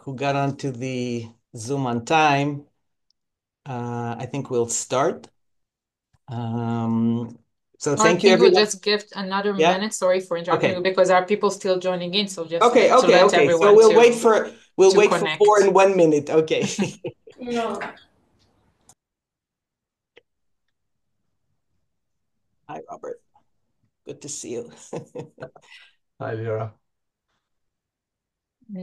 who got onto the Zoom on time. I think we'll start. So I thank you, think we'll everyone. just give another Yeah. minute. Sorry for interrupting you Okay. because there are people still joining in. So just Okay. to Okay. let Okay. So everyone we'll to wait for four connect. in 1 minute. Okay. No. Hi, Robert. Good to see you. Hi, Vera.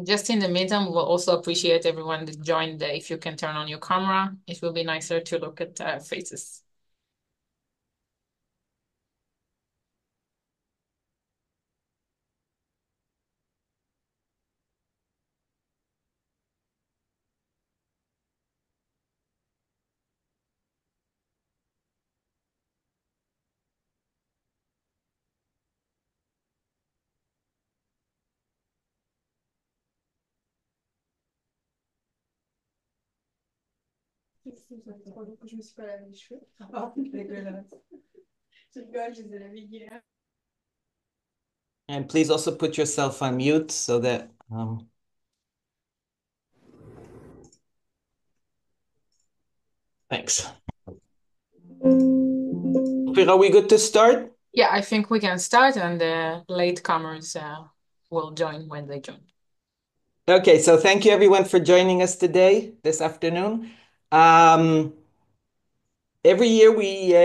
Just in the meantime, we'll also appreciate everyone that joined. If you can turn on your camera, it will be nicer to look at faces. Je me suis pas lavé les cheveux. Oh, dégueulasse. Je rigole, je les ai lavés hier. And please also put yourself on mute so that thanks. Are we good to start? Yeah, I think we can start, and the latecomers will join when they join. Okay, so thank you everyone for joining us today, this afternoon. Every year we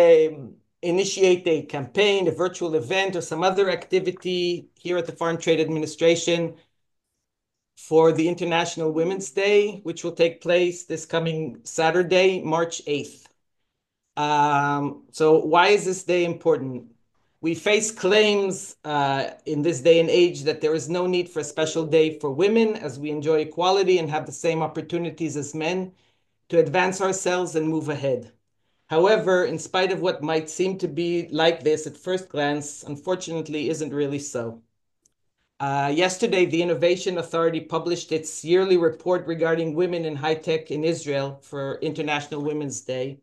initiate a campaign, a virtual event, or some other activity here at the Foreign Trade Administration for the International Women's Day, which will take place this coming Saturday, March 8th. So why is this day important? We face claims in this day and age that there is no need for a special day for women, as we enjoy equality and have the same opportunities as men to advance ourselves and move ahead. However, in spite of what might seem to be like this at first glance, unfortunately isn't really so. Yesterday, the Innovation Authority published its yearly report regarding women in high tech in Israel for International Women's Day.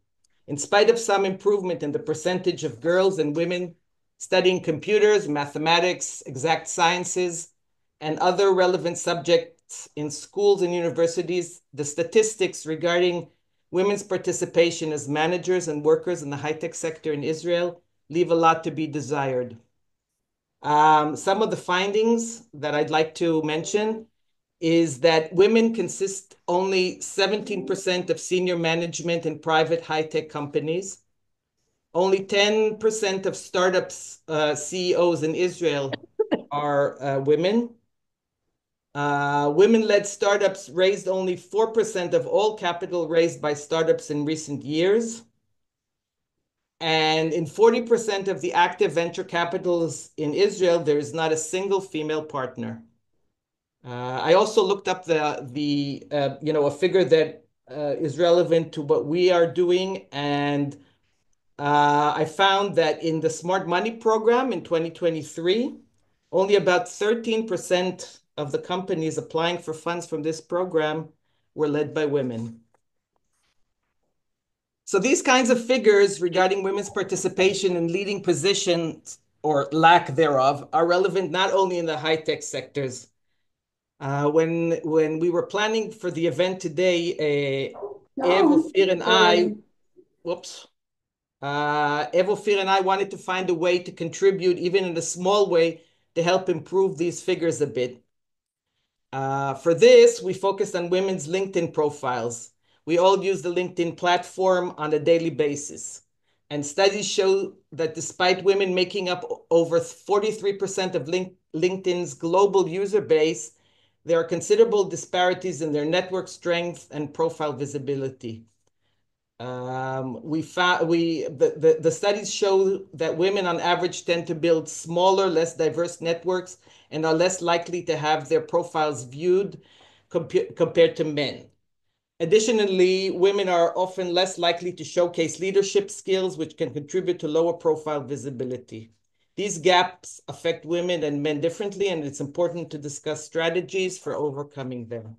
In spite of some improvement in the percentage of girls and women studying computers, mathematics, exact sciences, and other relevant subjects in schools and universities, the statistics regarding women's participation as managers and workers in the high tech sector in Israel leave a lot to be desired. Some of the findings that I'd like to mention is that women consist only 17% of senior management in private high-tech companies. Only 10% of startups CEOs in Israel are women. Women-led startups raised only 4% of all capital raised by startups in recent years. And in 40% of the active venture capitals in Israel, there is not a single female partner. I also looked up a figure that is relevant to what we are doing, and I found that in the Smart Money program in 2023, only about 13% of the companies applying for funds from this program were led by women. So these kinds of figures regarding women's participation in leading positions or lack thereof are relevant not only in the high-tech sectors. When we were planning for the event today, No. whoops, Ophir and I wanted to find a way to contribute, even in a small way, to help improve these figures a bit. For this, we focused on women's LinkedIn profiles. We all use the LinkedIn platform on a daily basis. And studies show that despite women making up over 43% of LinkedIn's global user base, there are considerable disparities in their network strength and profile visibility. The studies show that women on average tend to build smaller, less diverse networks and are less likely to have their profiles viewed compared to men. Additionally, women are often less likely to showcase leadership skills, which can contribute to lower profile visibility. These gaps affect women and men differently, and it's important to discuss strategies for overcoming them.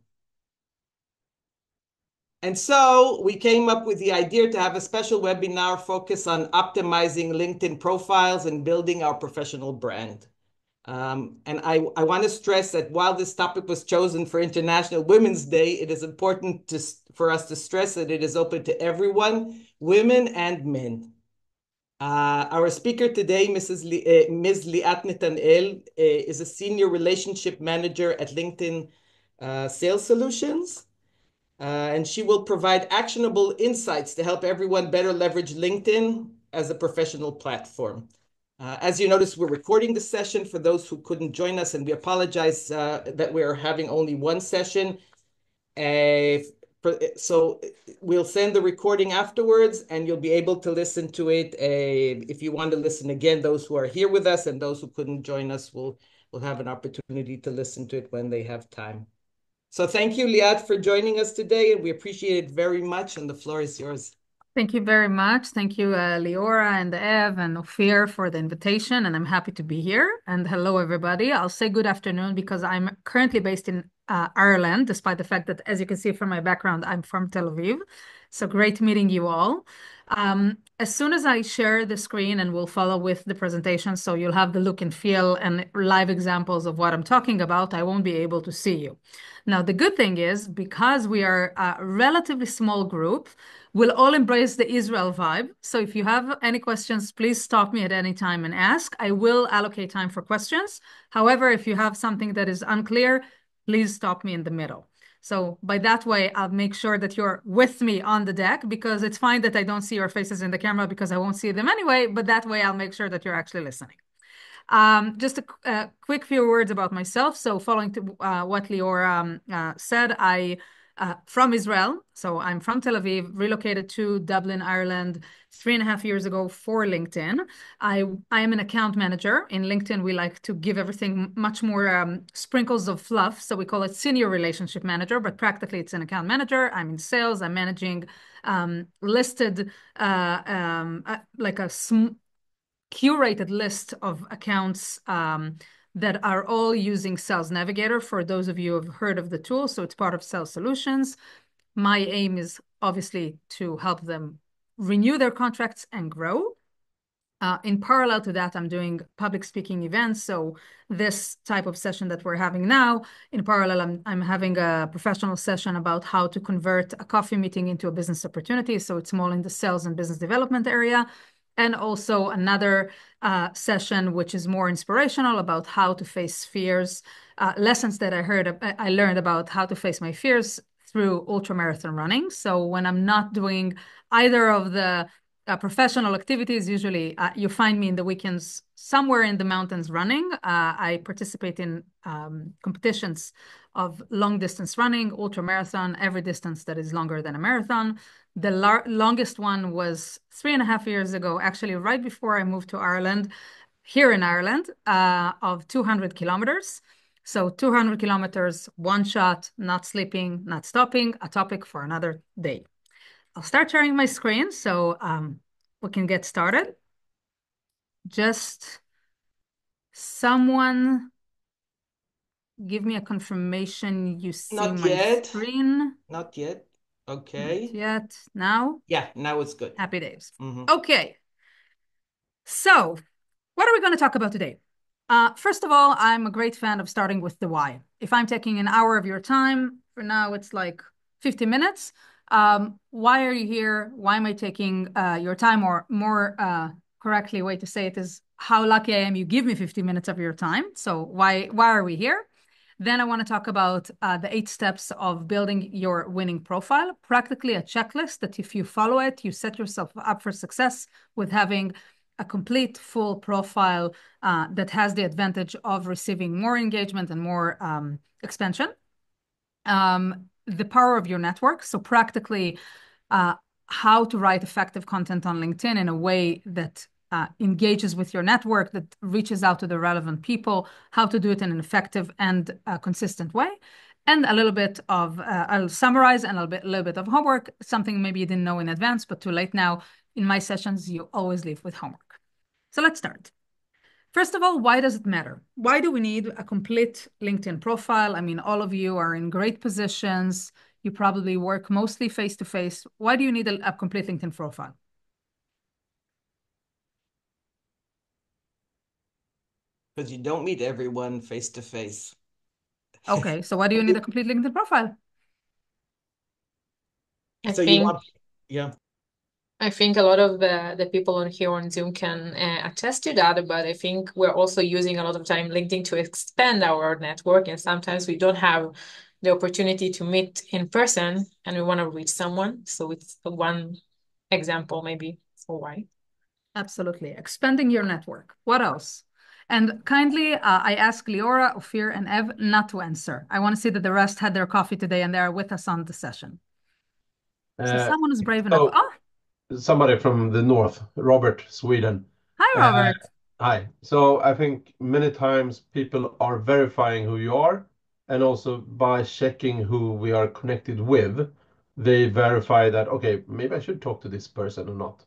And so we came up with the idea to have a special webinar focused on optimizing LinkedIn profiles and building our professional brand. And I want to stress that while this topic was chosen for International Women's Day, it is important for us to stress that it is open to everyone, women and men. Our speaker today, Ms. Liat Netanel, is a senior relationship manager at LinkedIn Sales Solutions. And she will provide actionable insights to help everyone better leverage LinkedIn as a professional platform. As you notice, we're recording the session for those who couldn't join us, and we apologize that we're having only one session. So we'll send the recording afterwards, and you'll be able to listen to it. If you want to listen again, those who are here with us and those who couldn't join us will have an opportunity to listen to it when they have time. So thank you, Liat, for joining us today, and we appreciate it very much, and the floor is yours. Thank you very much. Thank you, Leora and Ev and Ophir for the invitation, and I'm happy to be here. And hello, everybody. I'll say good afternoon because I'm currently based in Ireland, despite the fact that, as you can see from my background, I'm from Tel Aviv. So great meeting you all. As soon as I share the screen, and we'll follow with the presentation, so you'll have the look and feel and live examples of what I'm talking about, I won't be able to see you. Now, the good thing is, because we are a relatively small group, we'll all embrace the Israel vibe. So if you have any questions, please stop me at any time and ask. I will allocate time for questions. However, if you have something that is unclear, please stop me in the middle. So by that way, I'll make sure that you're with me on the deck, because it's fine that I don't see your faces in the camera because I won't see them anyway, but that way I'll make sure that you're actually listening. Just a quick few words about myself. So following to what Leora said, I from Israel. So I'm from Tel Aviv, relocated to Dublin, Ireland 3.5 years ago for LinkedIn. I am an account manager. In LinkedIn, we like to give everything much more sprinkles of fluff. So we call it senior relationship manager, but practically it's an account manager. I'm in sales. I'm managing listed like a curated list of accounts that are all using Sales Navigator, for those of you who have heard of the tool. So it's part of Sales Solutions. My aim is obviously to help them renew their contracts and grow. In parallel to that, I'm doing public speaking events. So this type of session that we're having now, in parallel, I'm having a professional session about how to convert a coffee meeting into a business opportunity. So it's more in the sales and business development area. And also another session, which is more inspirational, about how to face fears, lessons that I learned about how to face my fears through ultramarathon running. So when I'm not doing either of the professional activities, usually you find me in the weekends somewhere in the mountains running. I participate in competitions of long distance running, ultramarathon, every distance that is longer than a marathon. The longest one was 3.5 years ago, actually right before I moved to Ireland, here in Ireland, of 200 kilometers. So 200 kilometers, one shot, not sleeping, not stopping, a topic for another day. I'll start sharing my screen so we can get started. Just someone give me a confirmation you see Not my yet. screen. Not yet. Okay. Not yet. Now? Yeah, now it's good. Happy days. Mm-hmm. Okay. So what are we going to talk about today? First of all, I'm a great fan of starting with the why. If I'm taking an hour of your time, for now it's like 50 minutes. Why are you here? Why am I taking your time? Or more correctly, way to say it is, how lucky I am you give me 50 minutes of your time. So why are we here? Then I want to talk about the 8 steps of building your winning profile, practically a checklist that if you follow it, you set yourself up for success with having a complete full profile that has the advantage of receiving more engagement and more expansion. The power of your network. So practically how to write effective content on LinkedIn in a way that engages with your network, that reaches out to the relevant people, how to do it in an effective and consistent way. And a little bit of, I'll summarize, and a little bit of homework, something maybe you didn't know in advance, but too late now. In my sessions, you always leave with homework. So let's start. First of all, why does it matter? Why do we need a complete LinkedIn profile? I mean, all of you are in great positions. You probably work mostly face-to-face. Why do you need a complete LinkedIn profile? Because you don't meet everyone face to face. Okay, so why do you need a complete LinkedIn profile? So you want, yeah. I think a lot of the people on here on Zoom can attest to that, but I think we're also using a lot of time LinkedIn to expand our network, and sometimes we don't have the opportunity to meet in person and we want to reach someone. So it's one example maybe for why. Absolutely. Expanding your network. What else? And kindly, I ask Leora, Ophir, and Ev not to answer. I want to see that the rest had their coffee today and they are with us on the session. So someone is brave enough. Oh, Somebody from the north, Robert, Sweden. hi, Robert. Hi. So I think many times people are verifying who you are, and also by checking who we are connected with, they verify that, okay, maybe I should talk to this person or not.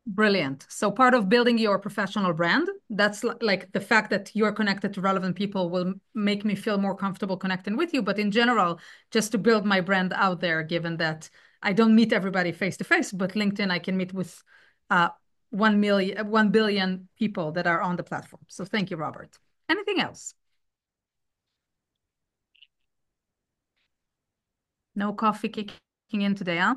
Brilliant. So part of building your professional brand, that's like the fact that you're connected to relevant people will make me feel more comfortable connecting with you. But in general, just to build my brand out there, given that I don't meet everybody face to face, but LinkedIn, I can meet with 1 billion people that are on the platform. So thank you, Robert. Anything else? No coffee kicking in today, huh?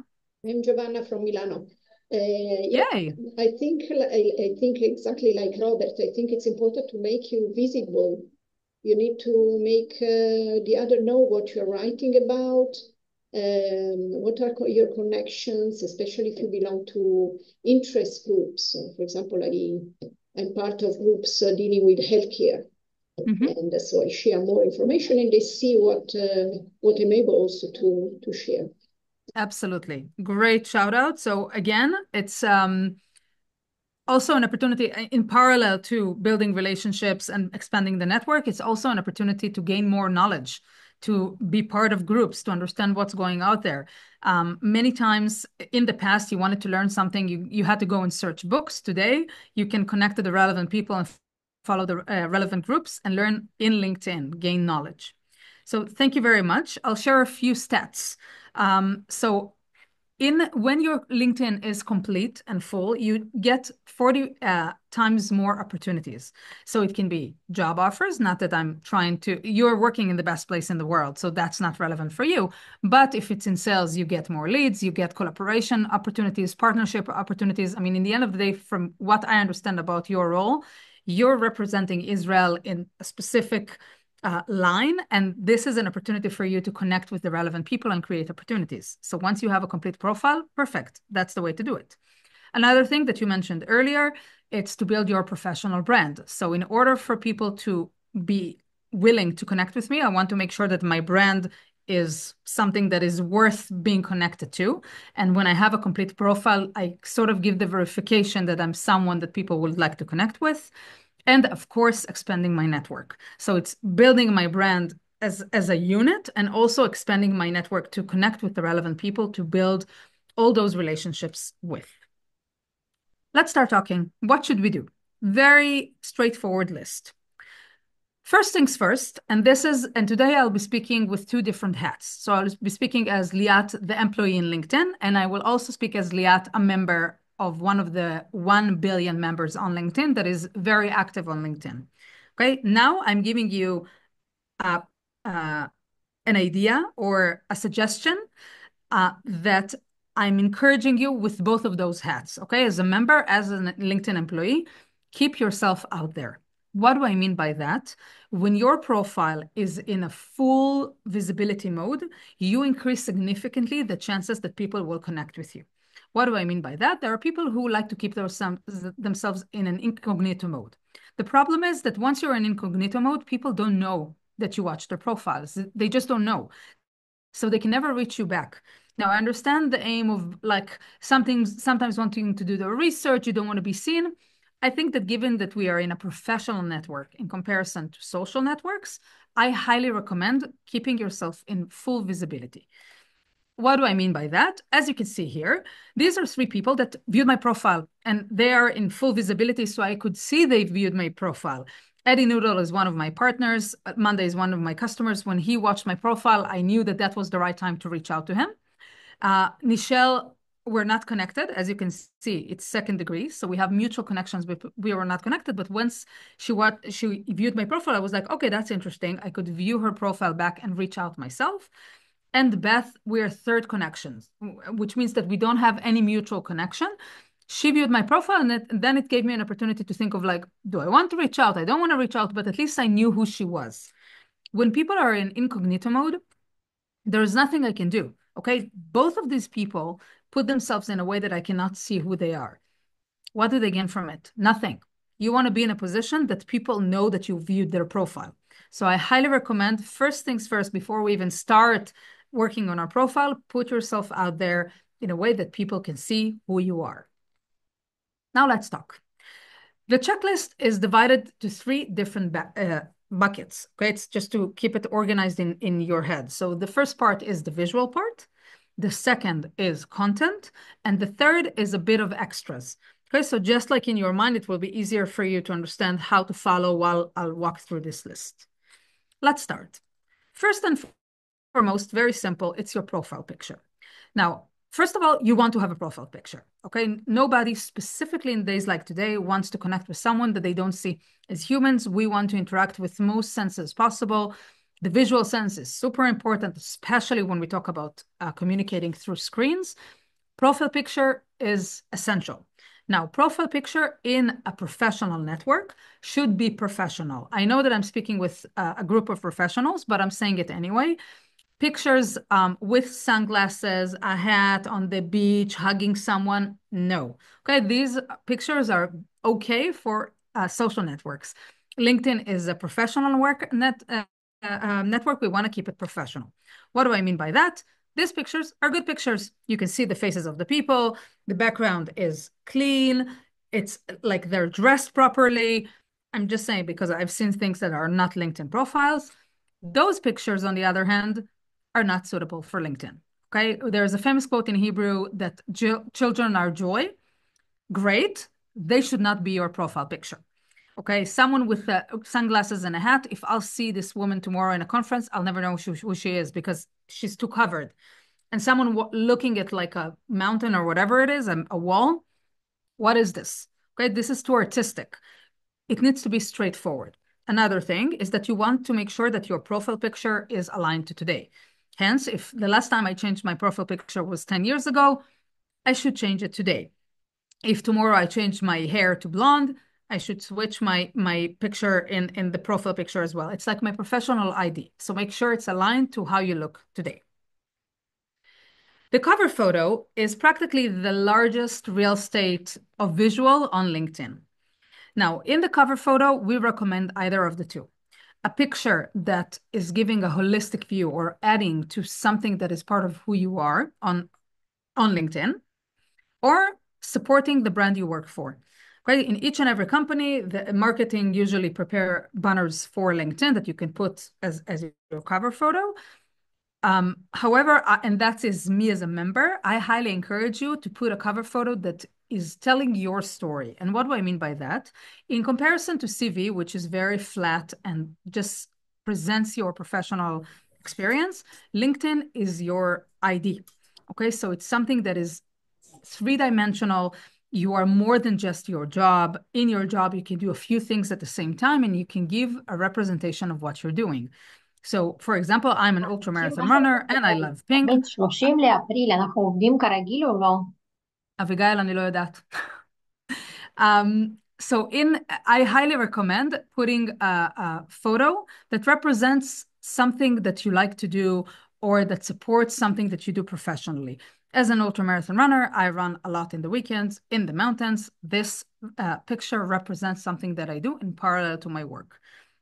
I'm Giovanna from Milano. Yay. I think exactly like Robert, I think it's important to make you visible. You need to make the other know what you're writing about, what are your connections, especially if you belong to interest groups. For example, I'm part of groups dealing with healthcare. And so I share more information and they see what I'm able also to share. Absolutely. Great shout out. So again, it's also an opportunity in parallel to building relationships and expanding the network. It's also an opportunity to gain more knowledge, to be part of groups, to understand what's going out there. Many times in the past, you wanted to learn something, you had to go and search books. Today, you can connect to the relevant people and follow the relevant groups and learn in LinkedIn, gain knowledge. So thank you very much. I'll share a few stats. When your LinkedIn is complete and full, you get 40 times more opportunities. So it can be job offers, not that you're working in the best place in the world, so that's not relevant for you. But if it's in sales, you get more leads, you get collaboration opportunities, partnership opportunities. I mean, in the end of the day, from what I understand about your role, you're representing Israel in a specific line, and this is an opportunity for you to connect with the relevant people and create opportunities. So once you have a complete profile, perfect. That's the way to do it. Another thing that you mentioned earlier, it's to build your professional brand. So in order for people to be willing to connect with me, I want to make sure that my brand is something that is worth being connected to. And when I have a complete profile, I sort of give the verification that I'm someone that people would like to connect with. And of course, expanding my network. So it's building my brand as a unit and also expanding my network to connect with the relevant people to build all those relationships with. Let's start talking. What should we do? Very straightforward list. First things first, and today I'll be speaking with two different hats. So I'll be speaking as Liat, the employee in LinkedIn, and I will also speak as Liat, a member of one of the 1 billion members on LinkedIn that is very active on LinkedIn. Okay, now I'm giving you an idea or a suggestion that I'm encouraging you with both of those hats. Okay, as a member, as a LinkedIn employee, keep yourself out there. What do I mean by that? When your profile is in a full visibility mode, you increase significantly the chances that people will connect with you. What do I mean by that? There are people who like to keep themselves in an incognito mode. The problem is that once you're in incognito mode, people don't know that you watch their profiles. They just don't know. So they can never reach you back. Now, I understand the aim of like sometimes wanting to do the research, you don't want to be seen. I think that given that we are in a professional network in comparison to social networks, I highly recommend keeping yourself in full visibility. What do I mean by that? As you can see here, these are 3 people that viewed my profile and they are in full visibility, so I could see they viewed my profile. Eddie Noodle is one of my partners. Monday is one of my customers. When he watched my profile, I knew that that was the right time to reach out to him. Nichelle we're not connected. As you can see, it's second degree. So we have mutual connections, but we were not connected. But once she viewed my profile, I was like, okay, that's interesting. I could view her profile back and reach out myself. And Beth, we're third connections, which means that we don't have any mutual connection. She viewed my profile, and then it gave me an opportunity to think of like, do I want to reach out? I don't want to reach out, but at least I knew who she was. When people are in incognito mode, there's nothing I can do. Okay, both of these people put themselves in a way that I cannot see who they are. What do they gain from it? Nothing. You want to be in a position that people know that you viewed their profile. So I highly recommend, first things first, before we even start working on our profile, put yourself out there in a way that people can see who you are. Now let's talk. The checklist is divided to 3 different buckets. Okay, it's just to keep it organized in your head. So the first part is the visual part. The second is content. And the third is a bit of extras. Okay, so just like in your mind, it will be easier for you to understand how to follow while I'll walk through this list. Let's start. First and foremost, very simple, it's your profile picture. Now, first of all, you want to have a profile picture, okay? Nobody specifically in days like today wants to connect with someone that they don't see. As humans, we want to interact with most senses possible. The visual sense is super important, especially when we talk about communicating through screens. Profile picture is essential. Now, profile picture in a professional network should be professional. I know that I'm speaking with a group of professionals, but I'm saying it anyway. Pictures with sunglasses, a hat on the beach, hugging someone, no. Okay, these pictures are okay for social networks. LinkedIn is a professional network. We want to keep it professional. What do I mean by that? These pictures are good pictures. You can see the faces of the people. The background is clean. It's like they're dressed properly. I'm just saying because I've seen things that are not LinkedIn profiles. Those pictures, on the other hand, are not suitable for LinkedIn. Okay, there's a famous quote in Hebrew that children are joy. Great. They should not be your profile picture. Okay, someone with sunglasses and a hat, if I'll see this woman tomorrow in a conference, I'll never know who she is because she's too covered. And someone looking at like a mountain or whatever it is, a wall, what is this? Okay, this is too artistic. It needs to be straightforward. Another thing is that you want to make sure that your profile picture is aligned to today. Hence, if the last time I changed my profile picture was 10 years ago, I should change it today. If tomorrow I change my hair to blonde, I should switch my picture in the profile picture as well. It's like my professional ID. So make sure it's aligned to how you look today. The cover photo is practically the largest real estate of visual on LinkedIn. Now, in the cover photo, we recommend either of the two. A picture that is giving a holistic view or adding to something that is part of who you are on LinkedIn, or supporting the brand you work for. Right? In each and every company, the marketing usually prepare banners for LinkedIn that you can put as your cover photo. However, and that is me as a member, I highly encourage you to put a cover photo that is telling your story. And what do I mean by that? In comparison to CV, which is very flat and just presents your professional experience, LinkedIn is your ID. Okay, so it's something that is 3-dimensional. You are more than just your job. In your job, you can do a few things at the same time, and you can give a representation of what you're doing. So, for example, I'm an ultramarathon runner and I love pink. בין 30 לאפריל אנחנו עובדים כרגיל או לא? אביגיל, אני לא יודעת. So I highly recommend putting a photo that represents something that you like to do or that supports something that you do professionally. As an ultramarathon runner, I run a lot in the weekends, in the mountains. This picture represents something that I do in parallel to my work.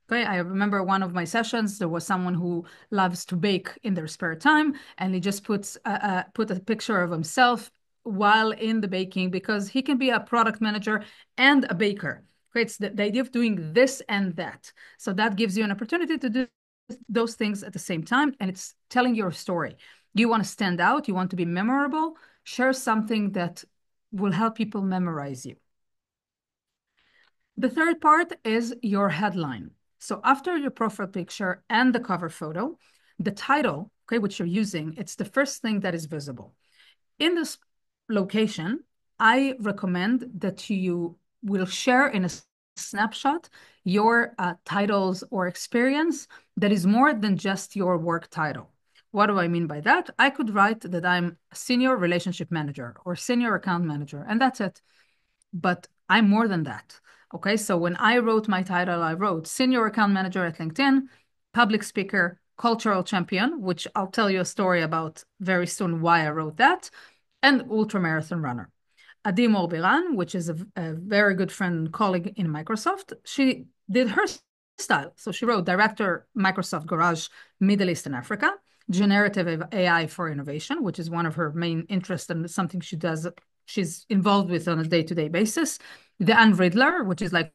Okay, I remember one of my sessions, there was someone who loves to bake in their spare time, and he just put a picture of himself while in the baking because he can be a product manager and a baker. Okay, it's the idea of doing this and that. So that gives you an opportunity to do those things at the same time, and it's telling your story. You want to stand out, you want to be memorable, share something that will help people memorize you. The third part is your headline. So after your profile picture and the cover photo, the title, okay, which you're using, it's the first thing that is visible. In this location, I recommend that you will share in a snapshot your titles or experience that is more than just your work title. What do I mean by that? I could write that I'm a senior relationship manager or senior account manager, and that's it. But I'm more than that. Okay, so when I wrote my title, I wrote senior account manager at LinkedIn, public speaker, cultural champion, which I'll tell you a story about very soon why I wrote that, and ultramarathon runner. Adi Morbiran, which is a very good friend and colleague in Microsoft, she did her style. So she wrote Director, Microsoft Garage, Middle East and Africa, Generative AI for Innovation, which is one of her main interests and something she does, she's involved with on a day-to-day basis. The Unriddler, which is like,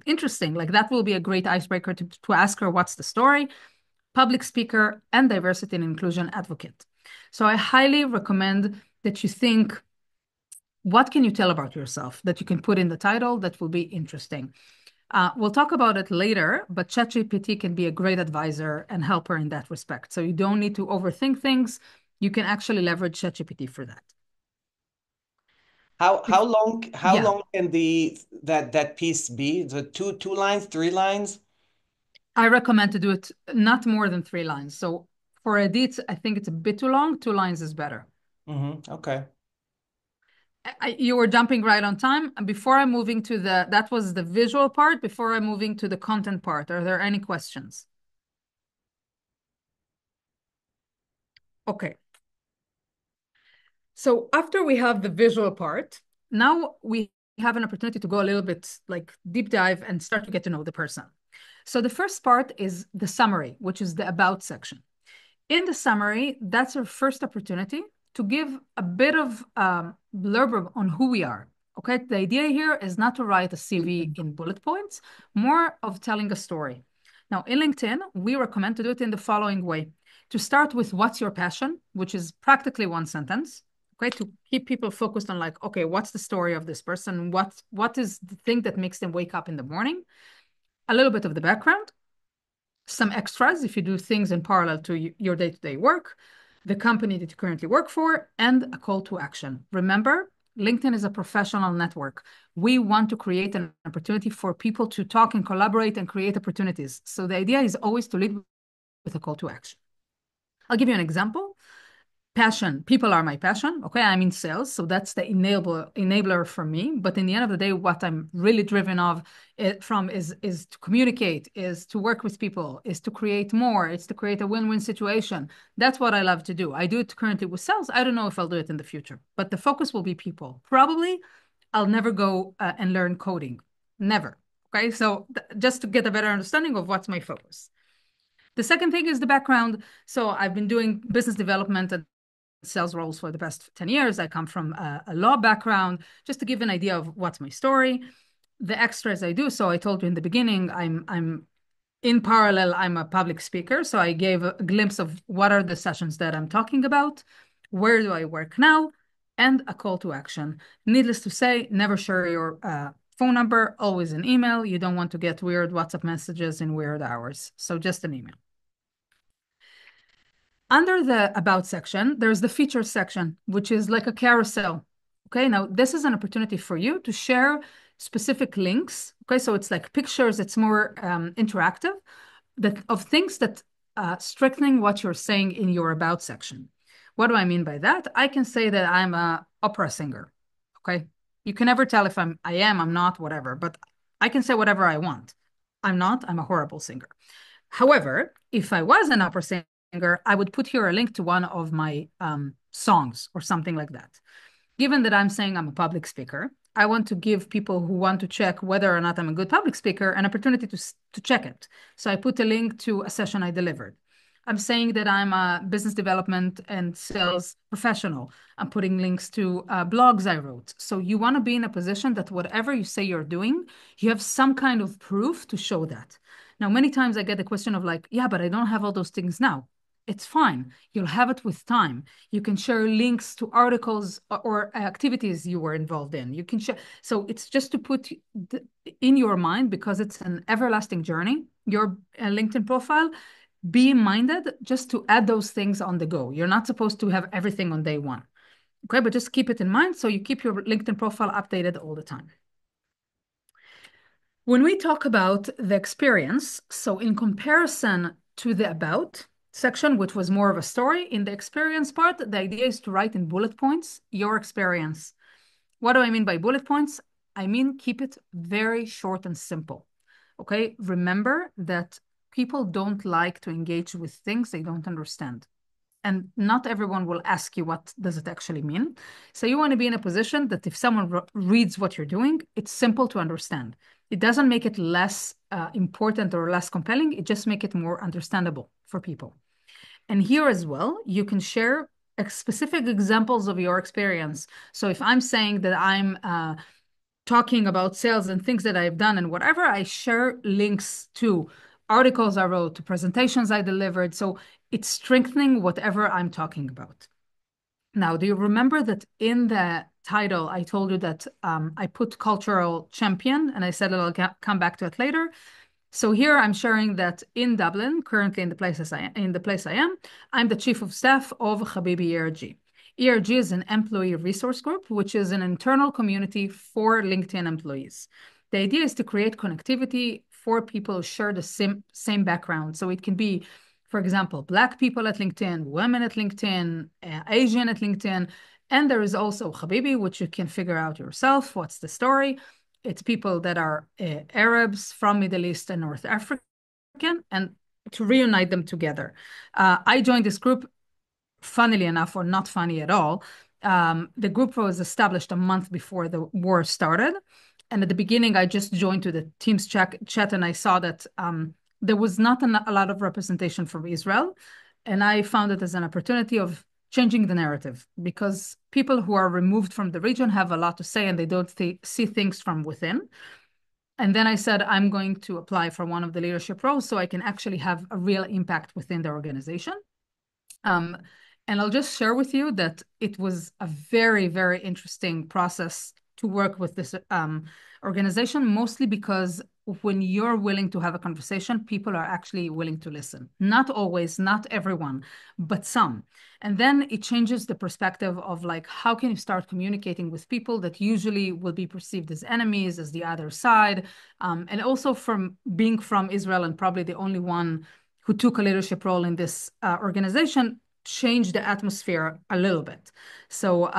interesting. Like that will be a great icebreaker to ask her what's the story. Public speaker and diversity and inclusion advocate. So I highly recommend that you think, what can you tell about yourself that you can put in the title that will be interesting? We'll talk about it later, but ChatGPT can be a great advisor and helper in that respect. So you don't need to overthink things. You can actually leverage ChatGPT for that. How long Yeah. can that piece be? The two lines, 3 lines? I recommend to do it not more than 3 lines. So for edits, I think it's a bit too long. 2 lines is better. Okay. You were jumping right on time. And before I'm moving to that was the visual part. Before I'm moving to the content part, are there any questions? Okay. So after we have the visual part, now we have an opportunity to go a little bit like deep dive and start to get to know the person. So the first part is the summary, which is the about section. In the summary, that's our first opportunity to give a bit of blurb on who we are. Okay, the idea here is not to write a CV in bullet points, more of telling a story. Now, in LinkedIn, we recommend to do it in the following way. To start with what's your passion, which is practically 1 sentence. Okay, to keep people focused on like, okay, what's the story of this person? What is the thing that makes them wake up in the morning? A little bit of the background, some extras if you do things in parallel to your day-to-day work, the company that you currently work for, and a call to action. Remember, LinkedIn is a professional network. We want to create an opportunity for people to talk and collaborate and create opportunities. So the idea is always to lead with a call to action. I'll give you an example. Passion. People are my passion. Okay, I'm in sales, so that's the enabler for me. But in the end of the day, what I'm really driven from is to communicate, is to work with people, is to create more, it's to create a win-win situation. That's what I love to do. I do it currently with sales. I don't know if I'll do it in the future, but the focus will be people. Probably I'll never go and learn coding. Never. Okay, so just to get a better understanding of what's my focus. The second thing is the background. So I've been doing business development and sales roles for the past 10 years. I come from a law background, just to give an idea of what's my story. The extras I do, so I told you in the beginning, I'm in parallel, I'm a public speaker. So I gave a glimpse of what are the sessions that I'm talking about, where do I work now, and a call to action. Needless to say, never share your phone number, always an email. You don't want to get weird WhatsApp messages in weird hours. So just an email. Under the About section, there's the Features section, which is like a carousel. Okay, now this is an opportunity for you to share specific links. Okay, so it's like pictures, it's more interactive, of things that strengthening what you're saying in your About section. What do I mean by that? I can say that I'm an opera singer. Okay, you can never tell if I'm not, whatever, but I can say whatever I want. I'm not, I'm a horrible singer. However, if I was an opera singer, I would put here a link to one of my songs or something like that. Given that I'm saying I'm a public speaker, I want to give people who want to check whether or not I'm a good public speaker an opportunity to check it. So I put a link to a session I delivered. I'm saying that I'm a business development and sales professional. I'm putting links to blogs I wrote. So you want to be in a position that whatever you say you're doing, you have some kind of proof to show that. Now, many times I get the question of like, yeah, but I don't have all those things now. It's fine. You'll have it with time. You can share links to articles or activities you were involved in. You can share. So it's just to put in your mind, because it's an everlasting journey, your LinkedIn profile, be minded just to add those things on the go. You're not supposed to have everything on day one. Okay, but just keep it in mind so you keep your LinkedIn profile updated all the time. When we talk about the experience, so in comparison to the about section, which was more of a story, in the experience part, the idea is to write in bullet points your experience. What do I mean by bullet points? I mean, keep it very short and simple. Okay, remember that people don't like to engage with things they don't understand. And not everyone will ask you what does it actually mean. So you want to be in a position that if someone reads what you're doing, it's simple to understand. It doesn't make it less important or less compelling. It just makes it more understandable for people. And here as well, you can share specific examples of your experience. So if I'm saying that I'm talking about sales and things that I've done and whatever, I share links to articles I wrote, to presentations I delivered. So it's strengthening whatever I'm talking about. Now, do you remember that in the title, I told you that I put cultural champion, and I said I'll come back to it later. So here I'm sharing that in Dublin, currently in the place I am, I'm the chief of staff of Habibi ERG. ERG is an employee resource group, which is an internal community for LinkedIn employees. The idea is to create connectivity for people who share the same background. So it can be, for example, Black people at LinkedIn, women at LinkedIn, Asian at LinkedIn. And there is also Habibi, which you can figure out yourself. What's the story? It's people that are Arabs from Middle East and North African, and to reunite them together. I joined this group, funnily enough, or not funny at all. The group was established a month before the war started. And at the beginning, I just joined to the Teams chat and I saw that there was not a lot of representation from Israel. And I found it as an opportunity of changing the narrative because people who are removed from the region have a lot to say and they don't see things from within. And then I said, I'm going to apply for one of the leadership roles so I can actually have a real impact within the organization. And I'll just share with you that it was a very, very interesting process to work with this organization, mostly because when you're willing to have a conversation, people are actually willing to listen. Not always, not everyone, but some. And then it changes the perspective of like, how can you start communicating with people that usually will be perceived as enemies, as the other side? And also from being from Israel and probably the only one who took a leadership role in this organization, change the atmosphere a little bit. So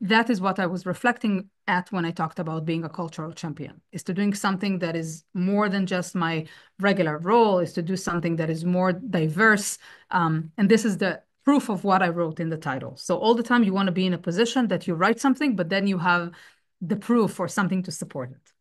that is what I was reflecting at when I talked about being a cultural champion, is to doing something that is more than just my regular role, is to do something that is more diverse. And this is the proof of what I wrote in the title. So all the time you want to be in a position that you write something, but then you have the proof or something to support it.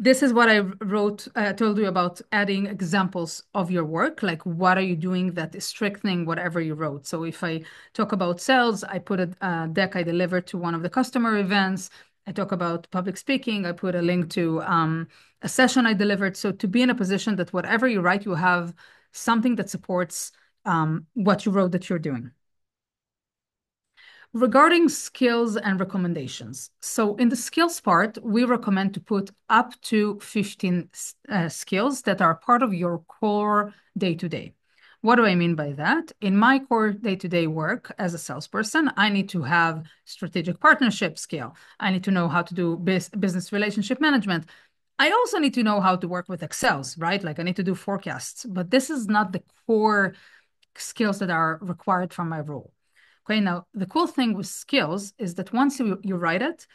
This is what I wrote, told you about adding examples of your work, like what are you doing that is strengthening whatever you wrote. So if I talk about sales, I put a deck I delivered to one of the customer events. I talk about public speaking, I put a link to a session I delivered. So to be in a position that whatever you write, you have something that supports what you wrote that you're doing. Regarding skills and recommendations. So in the skills part, we recommend to put up to 15 skills that are part of your core day-to-day. What do I mean by that? In my core day-to-day work as a salesperson, I need to have strategic partnership skill. I need to know how to do business relationship management. I also need to know how to work with Excels, right? Like I need to do forecasts, but this is not the core skills that are required from my role. Okay, now the cool thing with skills is that once you write it,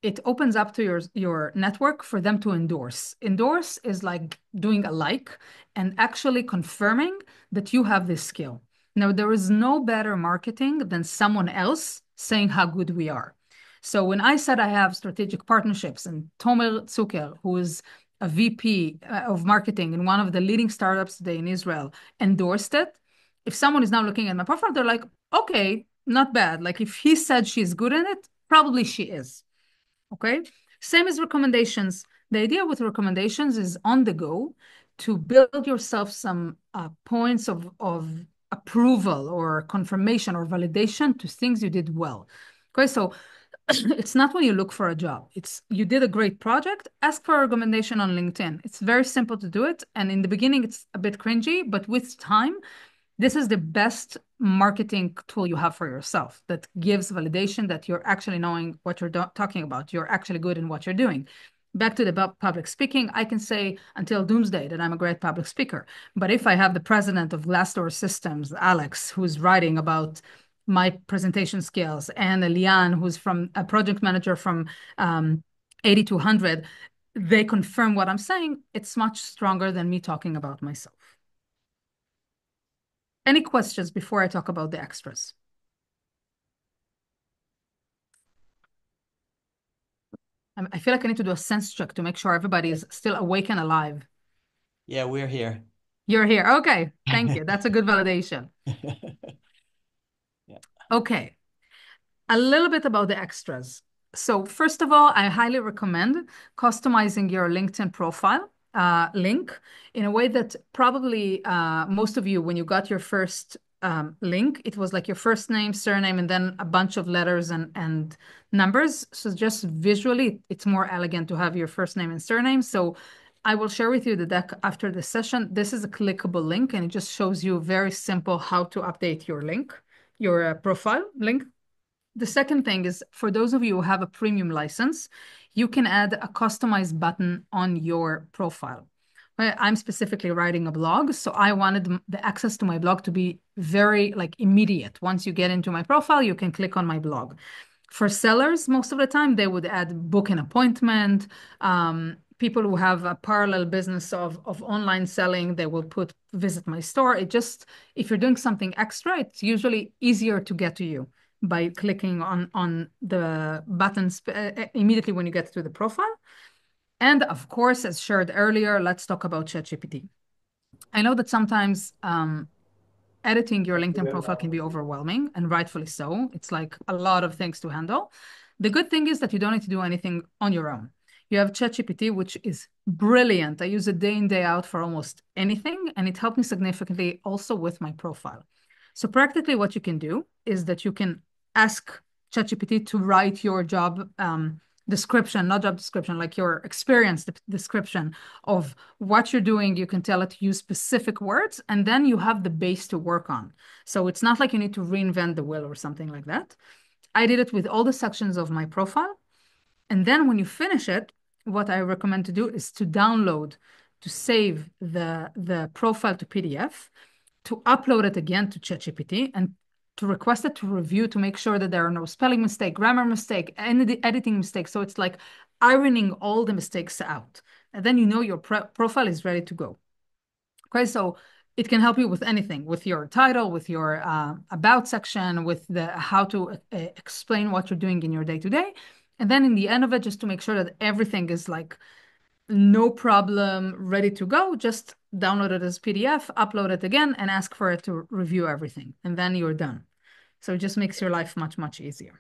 it opens up to your network for them to endorse. Endorse is like doing a like and actually confirming that you have this skill. Now, there is no better marketing than someone else saying how good we are. So when I said I have strategic partnerships and Tomer Zucker, who is a VP of marketing in one of the leading startups today in Israel, endorsed it, if someone is now looking at my profile, they're like, okay, not bad. Like if he said she's good in it, probably she is. Okay. Same as recommendations. The idea with recommendations is on the go to build yourself some points of approval or confirmation or validation to things you did well. Okay. So it's not when you look for a job. It's you did a great project, ask for a recommendation on LinkedIn. It's very simple to do it. And in the beginning, it's a bit cringy, but with time, This is the best marketing tool you have for yourself that gives validation that you're actually knowing what you're talking about. You're actually good in what you're doing. Back to the public speaking, I can say until doomsday that I'm a great public speaker. But if I have the president of Glassdoor Systems, Alex, who's writing about my presentation skills, and Eliane, who's from a project manager from 8200, they confirm what I'm saying, it's much stronger than me talking about myself. Any questions before I talk about the extras? I feel like I need to do a sense check to make sure everybody is still awake and alive. Yeah, we're here. You're here. Okay, thank you. That's a good validation. Yeah. Okay, a little bit about the extras. So first of all, I highly recommend customizing your LinkedIn profile link in a way that probably most of you, when you got your first link, it was like your first name, surname, and then a bunch of letters and numbers. So just visually, it's more elegant to have your first name and surname. So I will share with you the deck after the session. This is a clickable link, and it just shows you very simple how to update your link, your profile link. The second thing is for those of you who have a premium license, you can add a customized button on your profile. I'm specifically writing a blog, so I wanted the access to my blog to be very immediate. Once you get into my profile, you can click on my blog. For sellers, most of the time, they would add book an appointment. People who have a parallel business of online selling, they will put visit my store. If you're doing something extra, it's usually easier to get to you by clicking on the buttons immediately when you get to the profile. And of course, as shared earlier, let's talk about ChatGPT. I know that sometimes editing your LinkedIn profile can be overwhelming, and rightfully so. It's like a lot of things to handle. The good thing is that you don't need to do anything on your own. You have ChatGPT, which is brilliant. I use it day in, day out for almost anything, and it helped me significantly also with my profile. So practically what you can do is that you can ask ChatGPT to write your job description, not job description, like your experience description of what you're doing. You can tell it to use specific words, and then you have the base to work on. So it's not like you need to reinvent the wheel or something like that. I did it with all the sections of my profile. And then when you finish it, what I recommend to do is to download, to save the profile to PDF, to upload it again to ChatGPT, and to request it to review to make sure that there are no spelling mistake, grammar mistake, any editing mistakes. So it's like ironing all the mistakes out. And then you know your profile is ready to go. Okay, so it can help you with anything, with your title, with your about section, with the how to explain what you're doing in your day-to-day. And then in the end of it, just to make sure that everything is like no problem, ready to go, just download it as PDF, upload it again, and ask for it to review everything. And then you're done. So it just makes your life much, much easier.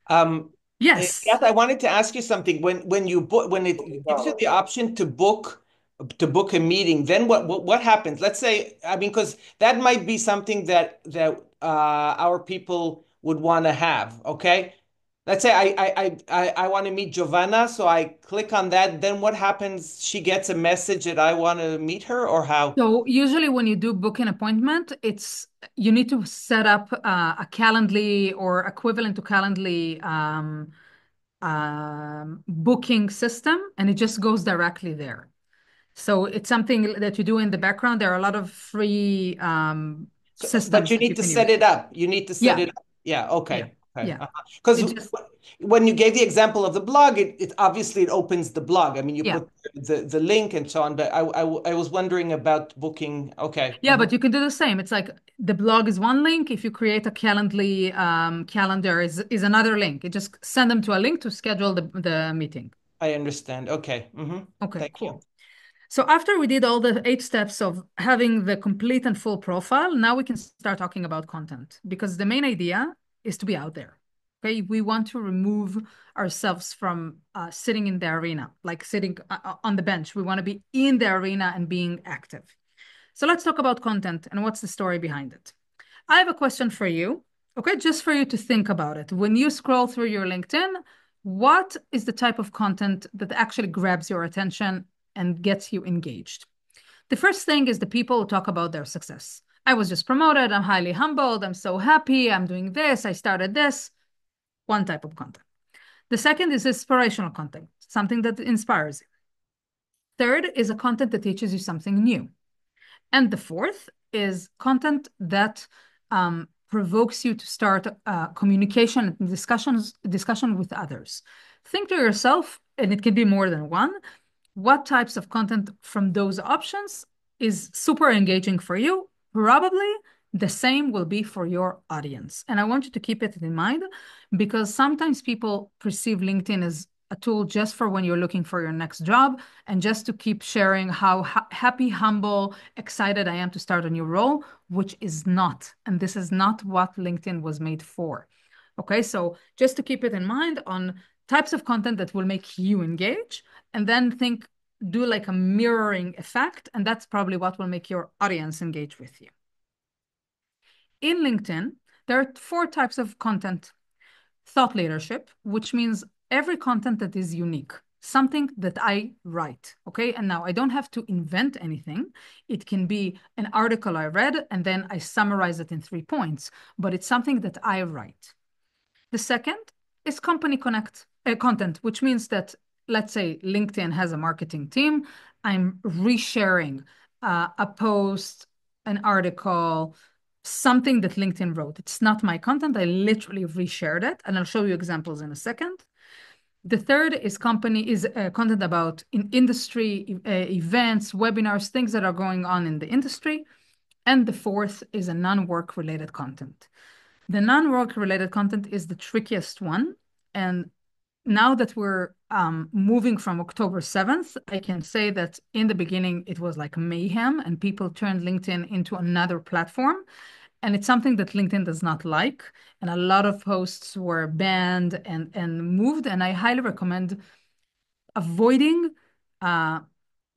Yes. Yes, I wanted to ask you something. When it gives you the option to book a meeting, then what happens? Let's say, I mean, because that might be something that our people would want to have. Okay, let's say I want to meet Giovanna, so I click on that. Then what happens? She gets a message that I want to meet her, or how? So usually when you do book an appointment, you need to set up a Calendly or equivalent to Calendly booking system, and it just goes directly there. So it's something that you do in the background. There are a lot of free systems But you that you need to can set use. it up. You need to set Yeah, it up. Yeah, yeah, okay. Okay. yeah. Because It just when you gave the example of the blog, it obviously it opens the blog. I mean, you yeah. put the link and so on, but I was wondering about booking. Okay. Yeah, but you can do the same. It's like the blog is one link. If you create a Calendly calendar is another link. You just send them to a link to schedule the meeting. I understand. Okay. Okay, Thank you. cool. So after we did all the 8 steps of having the complete and full profile, now we can start talking about content, because the main idea is to be out there. Okay, we want to remove ourselves from sitting in the arena, like sitting on the bench. We want to be in the arena and being active. So let's talk about content and what's the story behind it. I have a question for you, okay, just for you to think about it. When you scroll through your LinkedIn, what is the type of content that actually grabs your attention and gets you engaged? The first thing is the people who talk about their success. I was just promoted. I'm highly humbled. I'm so happy. I'm doing this. I started this. One type of content. The second is inspirational content, something that inspires you. Third is a content that teaches you something new. And the fourth is content that provokes you to start communication and discussion with others. Think to yourself, and it can be more than one, what types of content from those options is super engaging for you. Probably the same will be for your audience. And I want you to keep it in mind because sometimes people perceive LinkedIn as a tool just for when you're looking for your next job and just to keep sharing how happy, humble, excited I am to start a new role, which is not. And this is not what LinkedIn was made for. Okay, so just to keep it in mind on types of content that will make you engage, and then do like a mirroring effect, and that's probably what will make your audience engage with you. In LinkedIn, there are 4 types of content. Thought leadership, which means every content that is unique, something that I write, okay? And now I don't have to invent anything. It can be an article I read, and then I summarize it in 3 points, but it's something that I write. The second is company content, which means that, let's say LinkedIn has a marketing team. I'm resharing a post, an article, something that LinkedIn wrote. It's not my content. I literally reshared it, and I'll show you examples in a second. The third is content about industry events, webinars, things that are going on in the industry. And the fourth is a non-work related content. The non-work related content is the trickiest one. And now that we're moving from October 7th, I can say that in the beginning, it was like mayhem and people turned LinkedIn into another platform. And it's something that LinkedIn does not like. And a lot of posts were banned and moved. And I highly recommend avoiding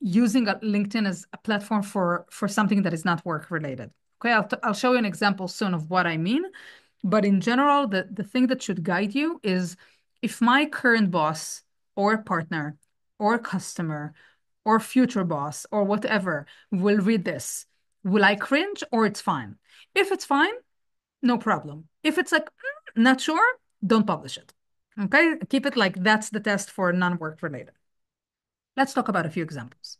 using LinkedIn as a platform for something that is not work related. Okay, I'll show you an example soon of what I mean. But in general, the thing that should guide you is if my current boss or partner or customer or future boss or whatever will read this, will I cringe or it's fine? If it's fine, no problem. If it's like, not sure, don't publish it. Okay, keep it like that's the test for non-work related. Let's talk about a few examples.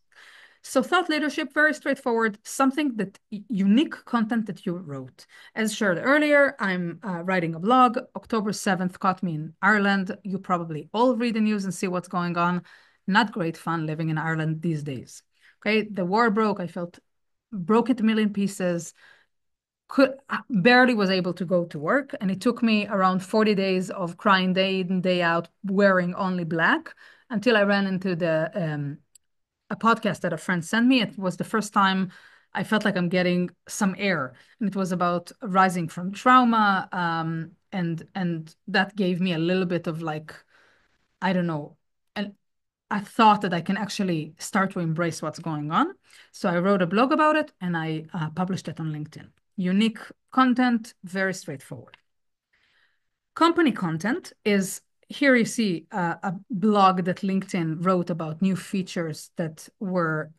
So thought leadership, very straightforward, something that unique content that you wrote. As shared earlier, I'm writing a blog. October 7th caught me in Ireland. You probably all read the news and see what's going on. Not great fun living in Ireland these days. Okay, the war broke. I felt broke into a million pieces. Barely was able to go to work. And it took me around 40 days of crying day in, day out, wearing only black until I ran into a podcast that a friend sent me. It was the first time I felt like I'm getting some air. And it was about rising from trauma. And that gave me a little bit of like, I don't know, a thought that I can actually start to embrace what's going on. So I wrote a blog about it and I published it on LinkedIn. Unique content, very straightforward. Company content is, here you see a blog that LinkedIn wrote about new features that were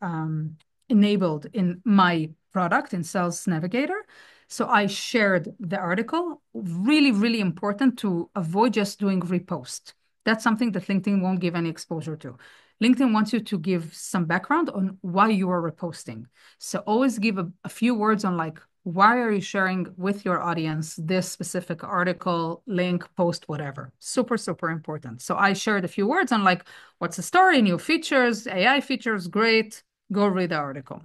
enabled in my product in Sales Navigator. So I shared the article. Really, really important to avoid just doing repost. That's something that LinkedIn won't give any exposure to. LinkedIn wants you to give some background on why you are reposting. So always give a few words on like, why are you sharing with your audience this specific article, link, post, whatever? Super, super important. So I shared a few words on like, what's the story, new features, AI features, great. Go read the article.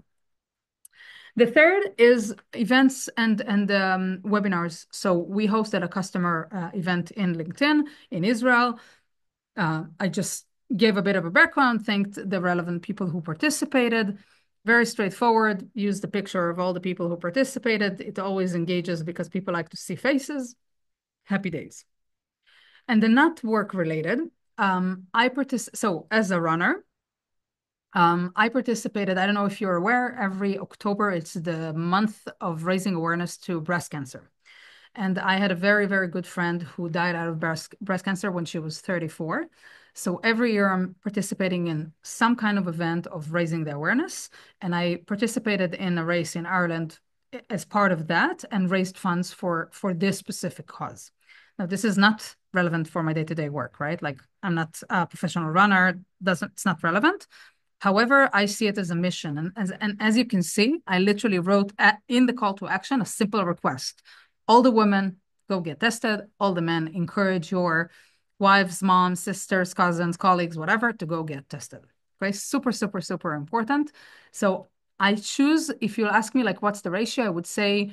The third is events and webinars. So we hosted a customer event in LinkedIn in Israel. I just gave a bit of a background, thanked the relevant people who participated. Very straightforward. Use the picture of all the people who participated. It always engages because people like to see faces. Happy days. And the not work related, so as a runner, I participated, I don't know if you're aware, every October, it's the month of raising awareness to breast cancer. And I had a very, very good friend who died out of breast cancer when she was 34. So every year I'm participating in some kind of event of raising the awareness. And I participated in a race in Ireland as part of that and raised funds for this specific cause. Now, this is not relevant for my day-to-day work, right? Like I'm not a professional runner, it's not relevant. However, I see it as a mission. And as you can see, I literally wrote in the call to action a simple request. All the women go get tested. All the men encourage your wives, moms, sisters, cousins, colleagues, whatever, to go get tested. Okay, super, super, super important. So I choose, if you'll ask me like what's the ratio, I would say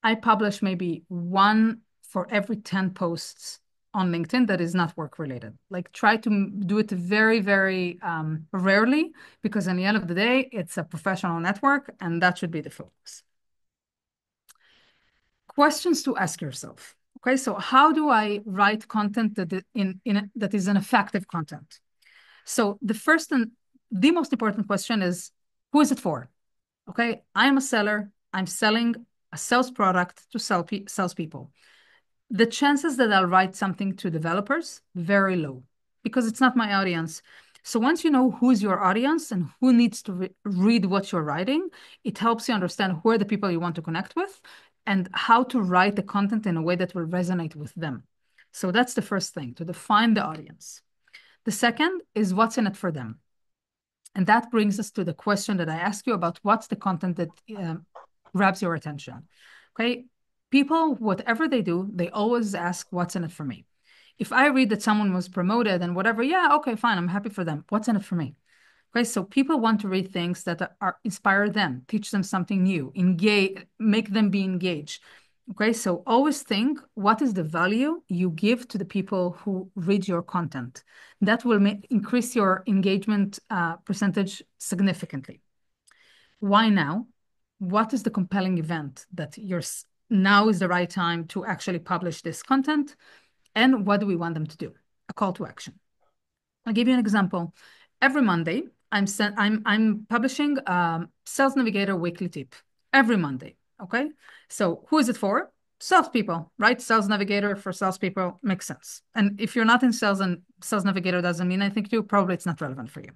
I publish maybe one for every 10 posts on LinkedIn that is not work related. Like try to do it very, very rarely, because at the end of the day, it's a professional network and that should be the focus. Questions to ask yourself. Okay, so how do I write content that is an effective content? So the first and the most important question is, who is it for? Okay, I'm a seller. I'm selling a sales product to salespeople. The chances that I'll write something to developers, very low, because it's not my audience. So once you know who's your audience and who needs to read what you're writing, it helps you understand who are the people you want to connect with and how to write the content in a way that will resonate with them. So that's the first thing, to define the audience. The second is what's in it for them. And that brings us to the question that I asked you about what's the content that grabs your attention. Okay, people, whatever they do, they always ask, what's in it for me? If I read that someone was promoted and whatever, yeah, okay, fine, I'm happy for them. What's in it for me? Okay, so people want to read things that inspire them, teach them something new, engage, make them be engaged. Okay, so always think, what is the value you give to the people who read your content? That will increase your engagement percentage significantly. Why now? What is the compelling event that now is the right time to actually publish this content? And what do we want them to do? A call to action. I'll give you an example. Every Monday, I'm publishing Sales Navigator weekly tip every Monday. Okay, so who is it for? Salespeople, right? Sales Navigator for salespeople makes sense. And if you're not in sales and Sales Navigator doesn't mean anything to you, probably it's not relevant for you.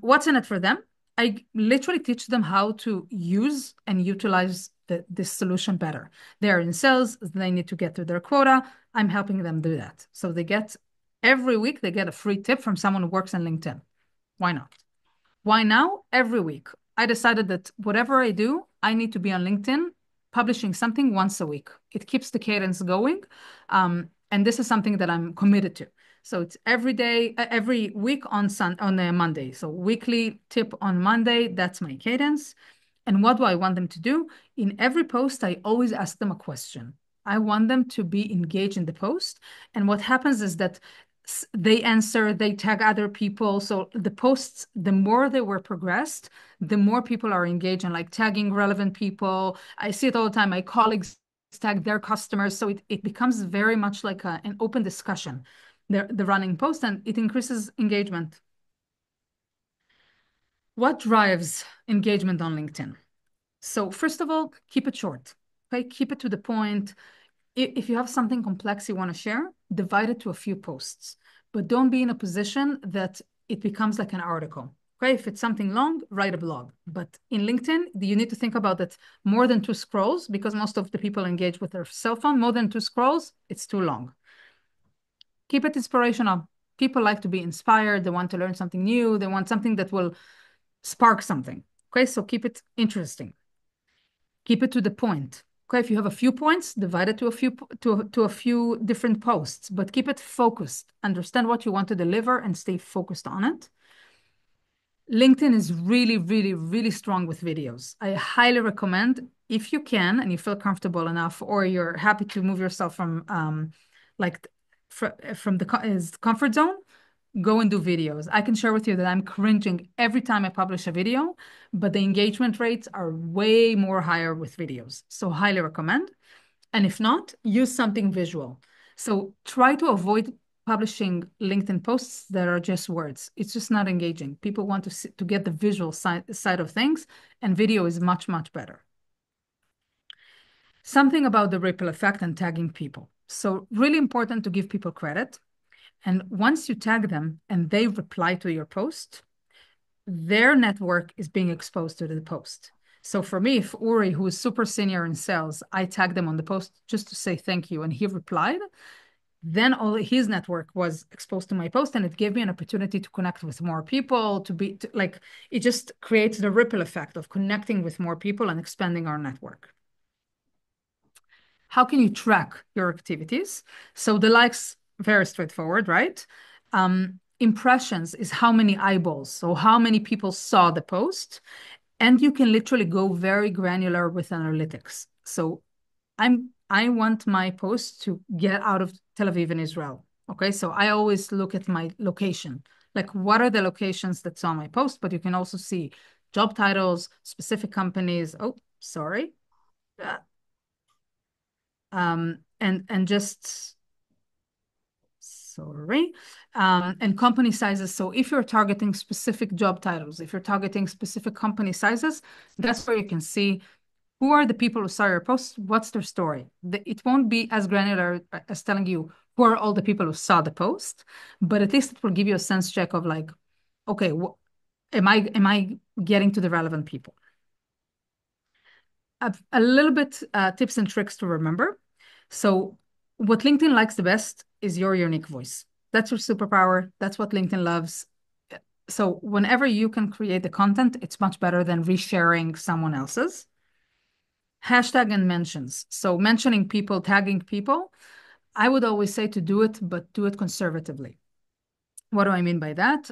What's in it for them? I literally teach them how to use and utilize this solution better. They're in sales, they need to get to their quota. I'm helping them do that. So every week, they get a free tip from someone who works on LinkedIn. Why not? Why now? Every week. I decided that whatever I do, I need to be on LinkedIn publishing something once a week. It keeps the cadence going. And this is something that I'm committed to. So it's every day, every week on a Monday. So weekly tip on Monday, that's my cadence. And what do I want them to do? In every post, I always ask them a question. I want them to be engaged in the post. And what happens is that they answer, they tag other people. So the posts, the more they were progressed, the more people are engaged and like tagging relevant people. I see it all the time. My colleagues tag their customers. So it becomes very much like an open discussion, the running post, and it increases engagement. What drives engagement on LinkedIn? So first of all, keep it short. Okay, keep it to the point. If you have something complex you want to share, divide it to a few posts, but don't be in a position that it becomes like an article. Okay, if it's something long, write a blog. But in LinkedIn, you need to think about that more than 2 scrolls, because most of the people engage with their cell phone. More than 2 scrolls, it's too long. Keep it inspirational. People like to be inspired. They want to learn something new. They want something that will spark something. Okay, so keep it interesting. Keep it to the point. Okay, if you have a few points, divide it to a few different posts, but keep it focused. Understand what you want to deliver and stay focused on it. LinkedIn is really, really, really strong with videos. I highly recommend, if you can and you feel comfortable enough, or you're happy to move yourself from the comfort zone, go and do videos. I can share with you that I'm cringing every time I publish a video, but the engagement rates are way more higher with videos. So highly recommend. And if not, use something visual. So try to avoid publishing LinkedIn posts that are just words. It's just not engaging. People want to get the visual side of things, and video is much, much better. Something about the ripple effect and tagging people. So really important to give people credit. And once you tag them and they reply to your post, their network is being exposed to the post. So for me, if Uri, who is super senior in sales, I tagged them on the post just to say thank you, and he replied, then all his network was exposed to my post, and it gave me an opportunity to connect with more people, like, it just creates the ripple effect of connecting with more people and expanding our network. How can you track your activities? So the likes, very straightforward, right? Impressions is how many eyeballs, so how many people saw the post, and you can literally go very granular with analytics. So I want my post to get out of Tel Aviv in Israel. Okay, so I always look at my location, like what are the locations that saw my post, but you can also see job titles, specific companies. Oh, sorry. And just sorry, and company sizes. So if you're targeting specific job titles, if you're targeting specific company sizes, that's where you can see who are the people who saw your post, what's their story. It won't be as granular as telling you who are all the people who saw the post, but at least it will give you a sense check of like, okay, am I getting to the relevant people? A little bit tips and tricks to remember. So what LinkedIn likes the best is your unique voice. That's your superpower. That's what LinkedIn loves. So whenever you can create the content, it's much better than resharing someone else's. Hashtag and mentions. So mentioning people, tagging people, I would always say to do it, but do it conservatively. What do I mean by that?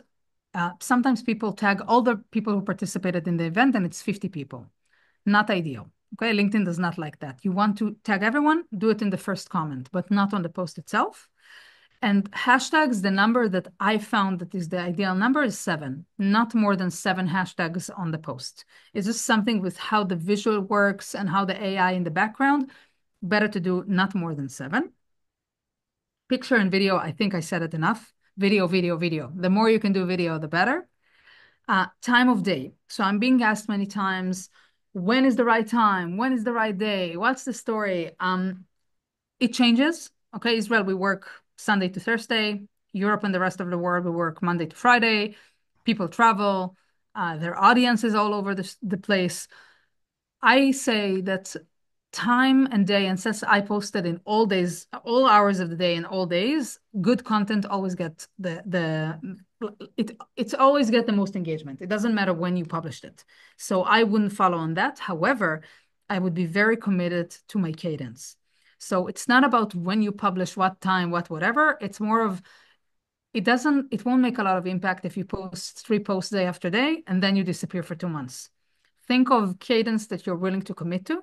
Sometimes people tag all the people who participated in the event and it's 50 people. Not ideal. Okay, LinkedIn does not like that. You want to tag everyone, do it in the first comment, but not on the post itself. And hashtags, the number that I found that is the ideal number is 7, not more than 7 hashtags on the post. It's just something with how the visual works and how the AI in the background, better to do not more than 7. Picture and video, I think I said it enough. Video, video, video. The more you can do video, the better. Time of day. So I'm being asked many times, when is the right time? When is the right day? What's the story? It changes. Okay, Israel, we work Sunday to Thursday. Europe and the rest of the world, we work Monday to Friday. People travel. Their audience is all over the place. I say that time and day, and since I posted in all days, all hours of the day and all days, good content always get it's always get the most engagement. It doesn't matter when you published it. So I wouldn't follow on that. However, I would be very committed to my cadence. So it's not about when you publish, what time, whatever. It's more of it won't make a lot of impact if you post 3 posts day after day and then you disappear for 2 months. Think of cadence that you're willing to commit to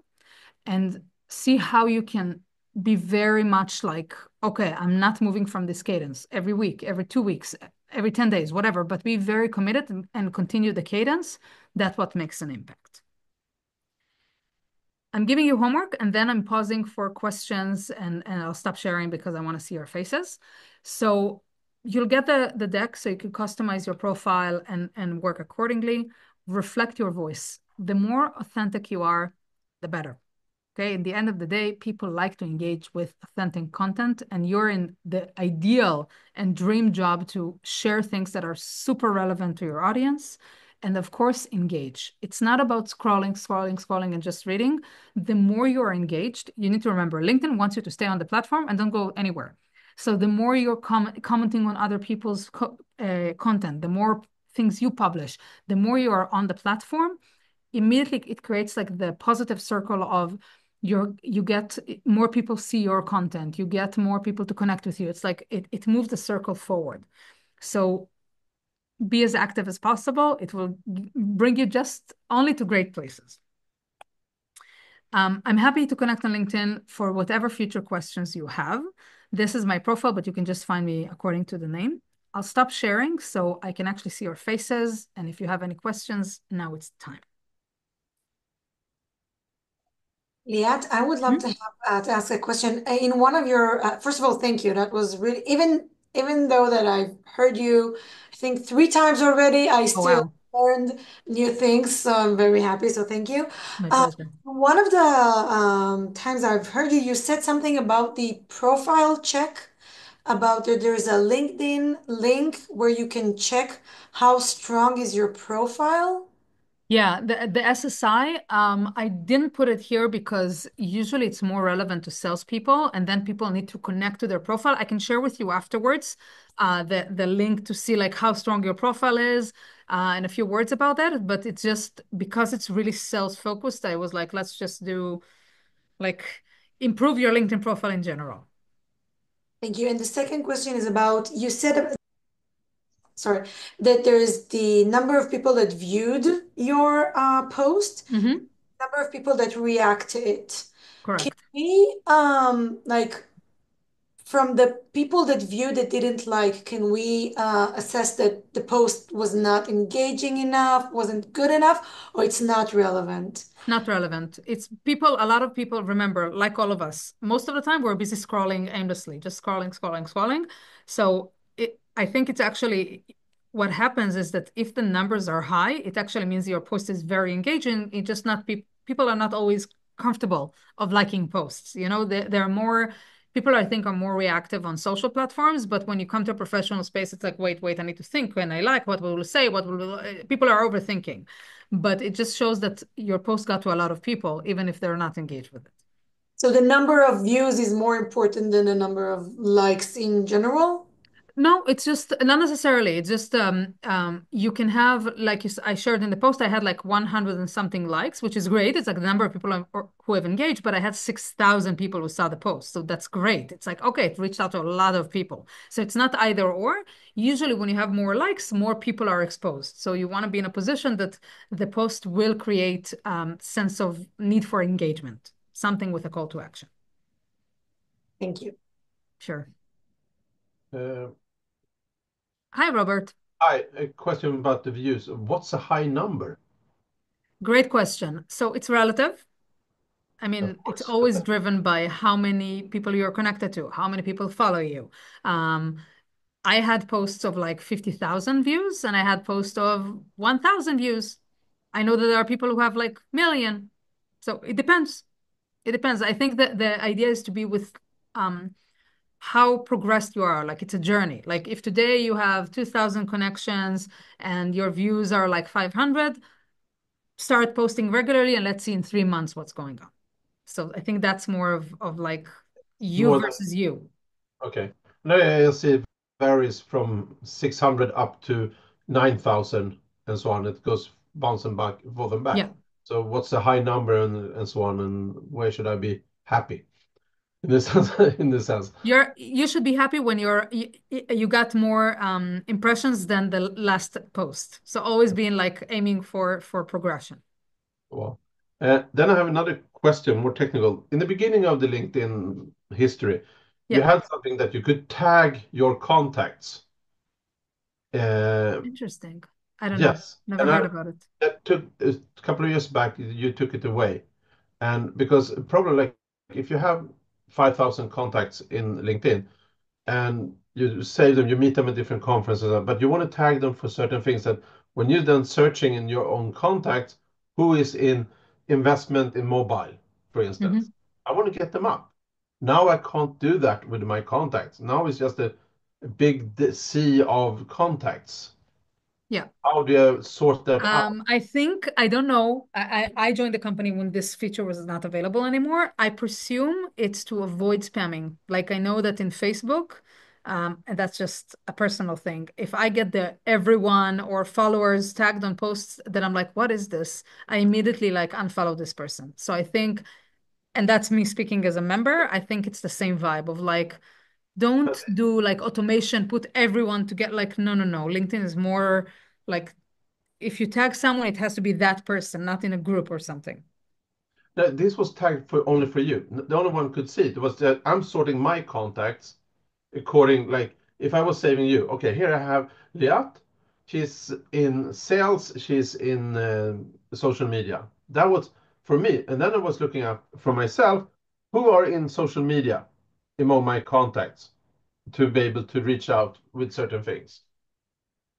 and see how you can be very much like, okay, I'm not moving from this cadence every week, every 2 weeks, every 10 days, whatever, but be very committed and continue the cadence. That's what makes an impact. I'm giving you homework and then I'm pausing for questions and I'll stop sharing because I want to see your faces. So you'll get the deck so you can customize your profile and work accordingly. Reflect your voice. The more authentic you are, the better. Okay, in the end of the day, people like to engage with authentic content, and you're in the ideal and dream job to share things that are super relevant to your audience. And of course, engage. It's not about scrolling, and just reading. The more you're engaged, you need to remember LinkedIn wants you to stay on the platform and don't go anywhere. So the more you're commenting on other people's content, the more things you publish, the more you are on the platform, immediately it creates like the positive circle of you get more people see your content, you get more people to connect with you. It's like it moves the circle forward. So be as active as possible. It will bring you just only to great places. I'm happy to connect on LinkedIn for whatever future questions you have. This is my profile, but you can just find me according to the name. I'll stop sharing so I can actually see your faces. And if you have any questions, now it's time. Liat, I would love to have to ask a question. In one of your, first of all, thank you. That was really, even though that I've heard you, I think 3 times already, I still learned new things. So I'm very happy. So thank you. My pleasure. One of the times I've heard you, you said something about the profile check. about that there's a LinkedIn link where you can check how strong is your profile. Yeah, the SSI, I didn't put it here because usually it's more relevant to salespeople, and then people need to connect to their profile. I can share with you afterwards the link to see like how strong your profile is and a few words about that. But it's just because it's really sales focused, I was like, let's just do like improve your LinkedIn profile in general. Thank you. And the second question is about, you said, sorry, that there's the number of people that viewed your post, number of people that react to it. Can Correct. we like from the people that viewed that didn't like, can we assess that the post was not engaging enough, wasn't good enough, or it's not relevant? Not relevant. It's people, a lot of people remember, like all of us, most of the time we're busy scrolling aimlessly, just scrolling, scrolling, scrolling. So I think it's actually what happens is that if the numbers are high, it actually means your post is very engaging. It just not people are not always comfortable of liking posts. You know, they're more people I think are more reactive on social platforms, but when you come to a professional space, it's like, wait, I need to think when I like, what will we say, what will people are overthinking. But it just shows that your post got to a lot of people, even if they're not engaged with it. So the number of views is more important than the number of likes in general? No, it's just not necessarily. It's just you can have like I shared in the post. I had like 100 and something likes, which is great. It's like the number of people who have engaged, but I had 6,000 people who saw the post, so that's great. It's like okay, it reached out to a lot of people. So it's not either or. Usually, when you have more likes, more people are exposed. So you want to be in a position that the post will create sense of need for engagement, something with a call to action. Thank you. Sure. Uh, Hi, Robert. Hi, a question about the views. What's a high number? Great question. So it's relative. I Of mean, it's course. always driven by how many people you're connected to, how many people follow you. Um, I had posts of like 50,000 views and I had posts of 1,000 views. I know that there are people who have like million. So it depends. It depends. I think that the idea is to be with how progressed you are. Like it's a journey. Like if today you have 2,000 connections and your views are like 500, start posting regularly and let's see in 3 months what's going on. So I think that's more of like you More than, versus you. okay. No, I see it varies from 600 up to 9,000 and so on. It goes bouncing back, forth and back. Yeah. So what's the high number and so on, and where should I be happy in this sense? In this sense. You should be happy when you got more impressions than the last post. So always being like aiming for progression. Well, then I have another question, more technical. In the beginning of the LinkedIn history, you Yeah. had something that you could tag your contacts. Uh, Interesting. I don't know. yes, Never and heard about it. that took a couple of years back. You took it away, and because probably like if you have 5,000 contacts in LinkedIn, and you save them, you meet them at different conferences, but you want to tag them for certain things that when you're then searching in your own contacts, who is in investment in mobile, for instance, I want to get them up. Now I can't do that with my contacts. Now it's just a big sea of contacts. Yeah. How do you sort that out? I think I don't know. I joined the company when this feature was not available anymore. I presume it's to avoid spamming. Like I know that in Facebook, and that's just a personal thing. If I get the everyone or followers tagged on posts that I'm like, what is this? I immediately like unfollow this person. So I think, and that's me speaking as a member, I think it's the same vibe of like, don't do like automation, put everyone to get like, no. LinkedIn is more like if you tag someone, it has to be that person, not in a group or something. Now, this was tagged for only for you. The only one could see it was that I'm sorting my contacts according, like if I was saving you, okay, here I have Liat. She's in sales, she's in social media. That was for me. And then I was looking up for myself who are in social media among my contacts to be able to reach out with certain things.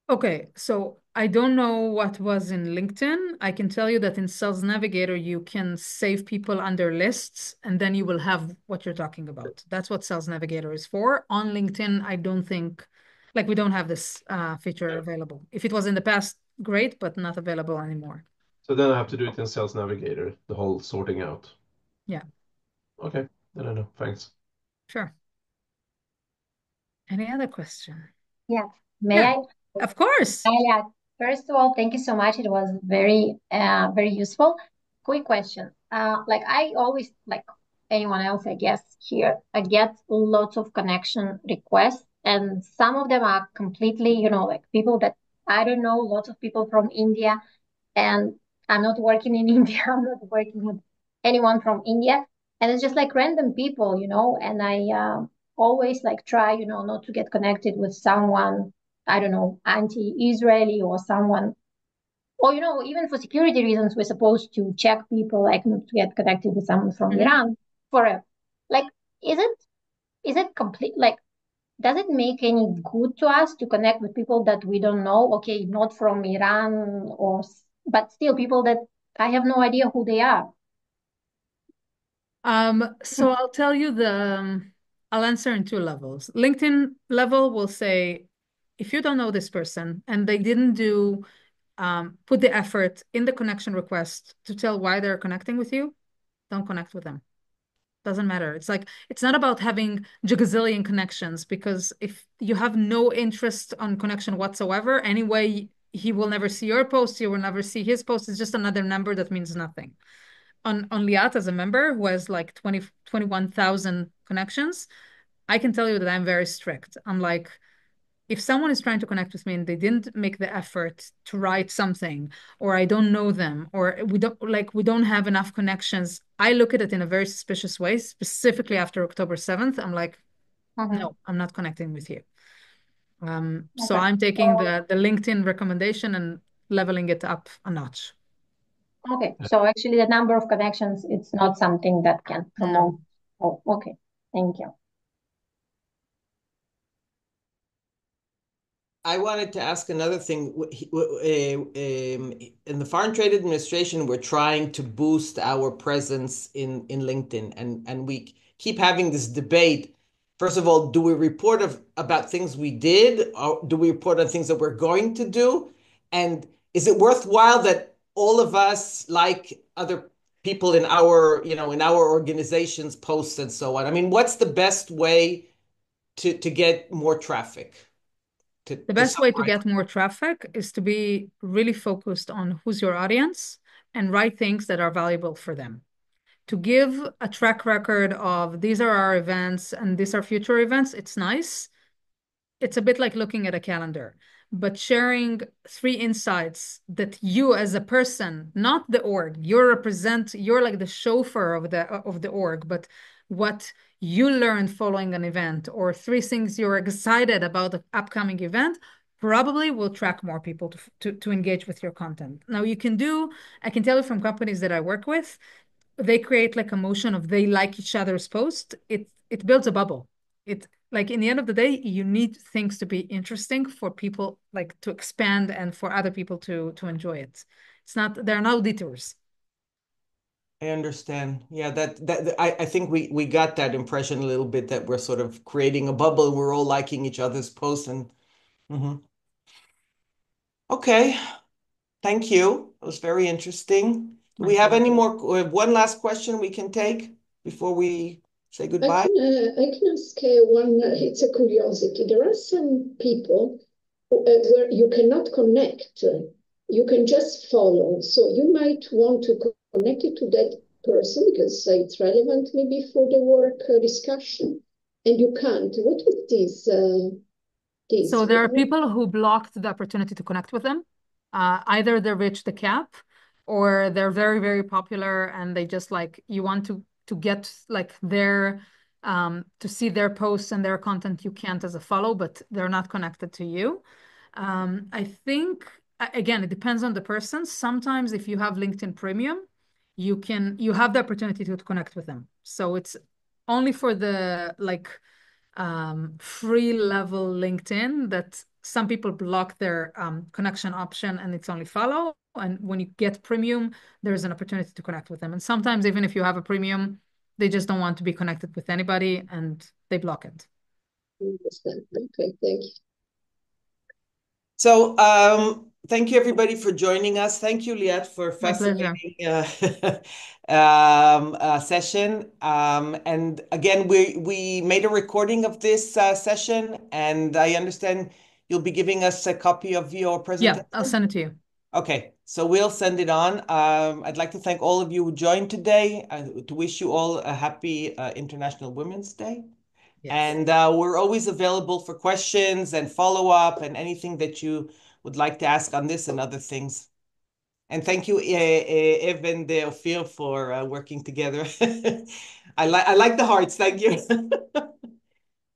Okay, so I don't know what was in LinkedIn. I can tell you that in Sales Navigator, you can save people under lists, and then you will have what you're talking about. That's what Sales Navigator is for. On LinkedIn, I don't think, like we don't have this feature available. If it was in the past, great, but not available anymore. So then I have to do it in Sales Navigator, the whole sorting out. Yeah. Okay, then I know. Thanks. Sure. Any other question? Yeah. May Yeah, I? of course. Yeah. First of all, thank you so much. It was very useful. Quick question. Like I always, like anyone else, I guess here, I get lots of connection requests, and some of them are completely, like people that I don't know, lots of people from India, and I'm not working in India. I'm not working with anyone from India, and it's just like random people, and I always like try, not to get connected with someone, I don't know, anti-Israeli or someone, or even for security reasons, we're supposed to check people, like not to get connected with someone from Iran forever. Like, is it complete? Like, does it make any good to us to connect with people that we don't know? Okay, not from Iran but still people that I have no idea who they are. So I'll tell you I'll answer in two levels. LinkedIn level will say, if you don't know this person and they didn't put the effort in the connection request to tell why they're connecting with you, don't connect with them. Doesn't matter. It's like, it's not about having gazillion connections, because if you have no interest on connection whatsoever, anyway, he will never see your post, you will never see his post. It's just another number that means nothing. On Liat as a member who has like 21,000 connections, I can tell you that I'm very strict. I'm like, if someone is trying to connect with me and they didn't make the effort to write something, or I don't know them, or we don't have enough connections, I look at it in a very suspicious way, specifically after October 7th. I'm like, no, I'm not connecting with you. So Okay. I'm taking the LinkedIn recommendation and leveling it up a notch. Okay, so actually the number of connections, it's not something that can promote. No. Oh, okay. Thank you. I wanted to ask another thing. In the Foreign Trade Administration, we're trying to boost our presence in LinkedIn, and we keep having this debate. First of all, do we report about things we did, or do we report on things that we're going to do? And is it worthwhile that all of us, like other people in our, in our organizations, post and so on? I mean, what's the best way to get more traffic? The best way to get more traffic is to be really focused on who's your audience and write things that are valuable for them. To give a track record of these are our events and these are future events, it's nice. It's a bit like looking at a calendar, but sharing 3 insights that you as a person, not the org, you're like the chauffeur of the org, but what you learned following an event, or 3 things you're excited about the upcoming event, probably will attract more people to engage with your content. Now I can tell you from companies that I work with, they create like a motion of they like each other's post. It builds a bubble. It like in the end of the day, you need things to be interesting for people, like to expand, and for other people to enjoy it. There are no detours. I understand. Yeah, I think we got that impression a little bit, that we're sort of creating a bubble and we're all liking each other's posts and Okay. Thank you. It was very interesting. Do we have any more? We have one last question we can take before we say goodbye. I can ask one, it's a curiosity. There are some people where you cannot connect. You can just follow. So you might want to connect it to that person because it's relevant maybe for the work discussion, and you can't. What is this? So there are people who blocked the opportunity to connect with them. Either they reached the cap, or they're very, very popular and they just like, you want to get like to see their posts and their content, you can't as a follow, but they're not connected to you. I think, again, it depends on the person. Sometimes if you have LinkedIn Premium, you have the opportunity to connect with them. So it's only for the free level LinkedIn that some people block their connection option and it's only follow. And when you get premium, there's an opportunity to connect with them. And sometimes even if you have a premium, they just don't want to be connected with anybody and they block it. Understand. Okay, thank you. So thank you everybody for joining us. Thank you, Liat, for fascinating session. And again, we made a recording of this session, and I understand you'll be giving us a copy of your presentation. Yeah, I'll send it to you. Okay, so we'll send it on. I'd like to thank all of you who joined today, to wish you all a happy International Women's Day. Yes. And we're always available for questions and follow-up and anything that you would like to ask on this and other things. And thank you, Ev and Ophir, for working together. I like the hearts. Thank you.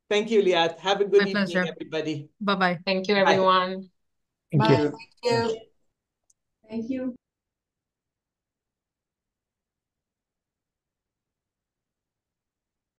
Thank you, Liat. Have a good evening, everybody. Bye-bye. Thank you, everyone. Thank Bye. you. Thank you. Thank you.